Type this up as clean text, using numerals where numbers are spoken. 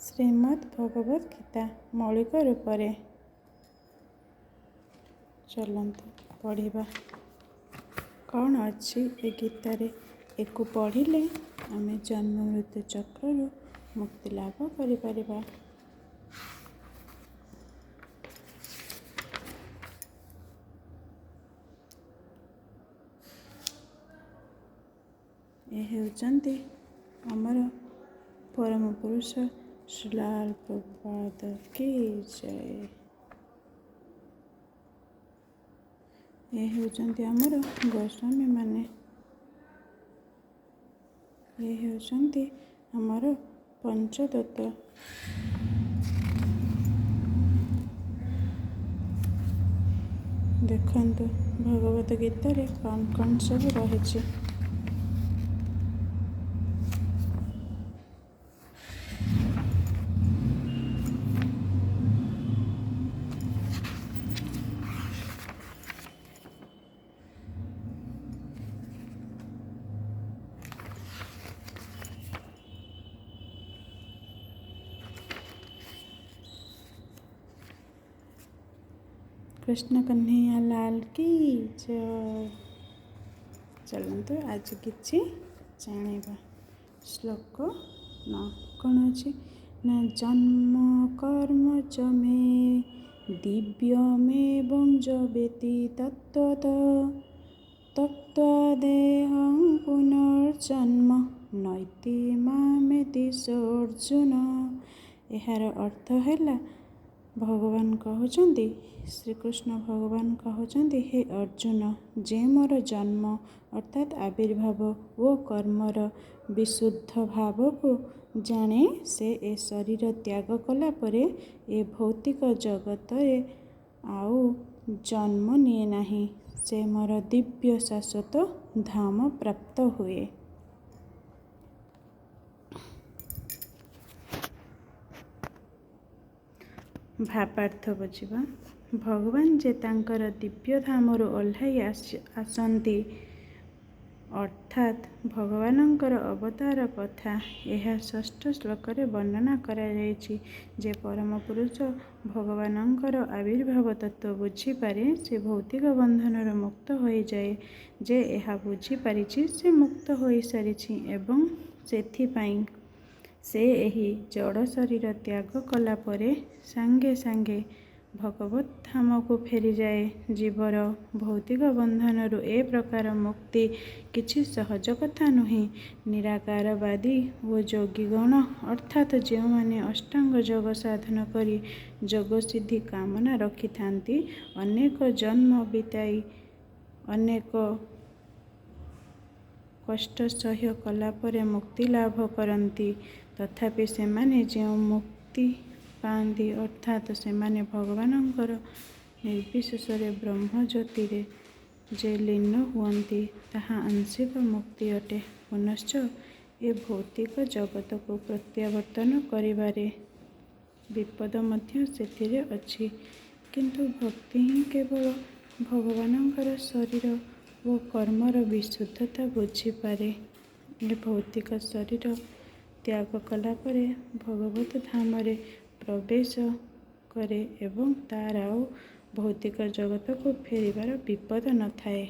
ଶ୍ରୀମଦ୍ ଭଗବତ୍ ଗୀତା ମୌଳିକ ରୂପରେ। ଚଲନ୍ତୁ ପଢ଼ିବା। କ'ଣ ଅଛି ଏ ଗୀତାରେ? ଏକୁ ପଢ଼ିଲେ ଆମେ ଜନ୍ମ ମୃତ୍ୟୁ ଚକ୍ରରୁ ମୁକ୍ତି ଲାଭ କରିପାରିବା। ଏ ହେଉଛନ୍ତି ଆମର ପରମ ପୁରୁଷ ଶ୍ରୀଲ ପ୍ରଭୁପାଦ କି ଜୟ। ଏ ହେଉଛନ୍ତି ଆମର ଗୋସ୍ୱାମୀ ମାନେ। ଏ ହେଉଛନ୍ତି ଆମର ପଞ୍ଚଦତ୍ତ। ଦେଖନ୍ତୁ ଭଗବତ ଗୀତାରେ କ'ଣ କ'ଣ ସବୁ ରହିଛି। कृष्ण कन्हैया लाल की जय। चलନ୍ତୁ ଆଜି କିଛି ଜାଣିବା। ଶ୍ଲୋକ 9 କ'ଣ ଅଛି ନା ଜନ୍ମ କର୍ମ ଚ ମେ ଦିବ୍ୟମେବଂ ଜବେତି ତତ୍ତ୍ୱଦେହଂ ପୁନର୍ଜନ୍ମ ନୈତି ମାମେତି ସୋର୍ଜୁନ। ଏହାର ଅର୍ଥ ହେଲା ଭଗବାନ କହୁଛନ୍ତି, ଶ୍ରୀକୃଷ୍ଣ ଭଗବାନ କହୁଛନ୍ତି, ହେ ଅର୍ଜୁନ, ଯେ ମୋର ଜନ୍ମ ଅର୍ଥାତ୍ ଆବିର୍ଭାବ ଓ କର୍ମର ବିଶୁଦ୍ଧ ଭାବକୁ ଜାଣେ, ସେ ଏ ଶରୀର ତ୍ୟାଗ କଲା ପରେ ଏ ଭୌତିକ ଜଗତରେ ଆଉ ଜନ୍ମ ନିଏ ନାହିଁ। ସେ ମୋର ଦିବ୍ୟ ଶାଶ୍ୱତ ଧାମ ପ୍ରାପ୍ତ ହୁଏ। ଭାବାର୍ଥ ବୁଝିବା। ଭଗବାନ ଯେ ତାଙ୍କର ଦିବ୍ୟ ଧାମରୁ ଓହ୍ଲାଇ ଆସନ୍ତି ଅର୍ଥାତ୍ ଭଗବାନଙ୍କର ଅବତାର କଥା ଏହା ଷଷ୍ଠ ଶ୍ଲୋକରେ ବର୍ଣ୍ଣନା କରାଯାଇଛି। ଯେ ପରମ ପୁରୁଷ ଭଗବାନଙ୍କର ଆବିର୍ଭାବ ତତ୍ତ୍ୱ ବୁଝିପାରେ ସେ ଭୌତିକ ବନ୍ଧନରୁ ମୁକ୍ତ ହୋଇଯାଏ। ଯେ ଏହା ବୁଝିପାରିଛି ସେ ମୁକ୍ତ ହୋଇସାରିଛି ଏବଂ ସେଥିପାଇଁ ସେ ଏହି ଜଡ଼ ଶରୀର ତ୍ୟାଗ କଲା ପରେ ସାଙ୍ଗେ ସାଙ୍ଗେ ଭଗବତ୍ ଧାମକୁ ଫେରିଯାଏ। ଜୀବର ଭୌତିକ ବନ୍ଧନରୁ ଏ ପ୍ରକାର ମୁକ୍ତି କିଛି ସହଜ କଥା ନୁହେଁ। ନିରାକାରବାଦୀ ଓ ଯୋଗୀଗଣ ଅର୍ଥାତ୍ ଯେଉଁମାନେ ଅଷ୍ଟାଙ୍ଗ ଯୋଗ ସାଧନ କରି ଯୋଗସିଦ୍ଧି କାମନା ରଖିଥାନ୍ତି, ଅନେକ ଜନ୍ମ ବିତାଇ ଅନେକ କଷ୍ଟ ସହ୍ୟ କଲା ପରେ ମୁକ୍ତି ଲାଭ କରନ୍ତି। ତଥାପି ସେମାନେ ଯେଉଁ ମୁକ୍ତି ପାଆନ୍ତି ଅର୍ଥାତ୍ ସେମାନେ ଭଗବାନଙ୍କର ନିର୍ବିଶେଷରେ ବ୍ରହ୍ମଜ୍ୟୋତିରେ ଯେ ଲୀନ ହୁଅନ୍ତି, ତାହା ଆଂଶିକ ମୁକ୍ତି ଅଟେ। ପୁନଶ୍ଚ ଏ ଭୌତିକ ଜଗତକୁ ପ୍ରତ୍ୟାବର୍ତ୍ତନ କରିବାରେ ବିପଦ ମଧ୍ୟ ସେଥିରେ ଅଛି। କିନ୍ତୁ ଭକ୍ତି ହିଁ କେବଳ ଭଗବାନଙ୍କର ଶରୀର ଓ କର୍ମର ବିଶୁଦ୍ଧତା ବୁଝିପାରେ। ଏ ଭୌତିକ ଶରୀର ତ୍ୟାଗ କଲା ପରେ ଭଗବତ୍ ଧାମରେ ପ୍ରବେଶ କରେ ଏବଂ ତାର ଆଉ ଭୌତିକ ଜଗତକୁ ଫେରିବାର ବିପଦ ନଥାଏ।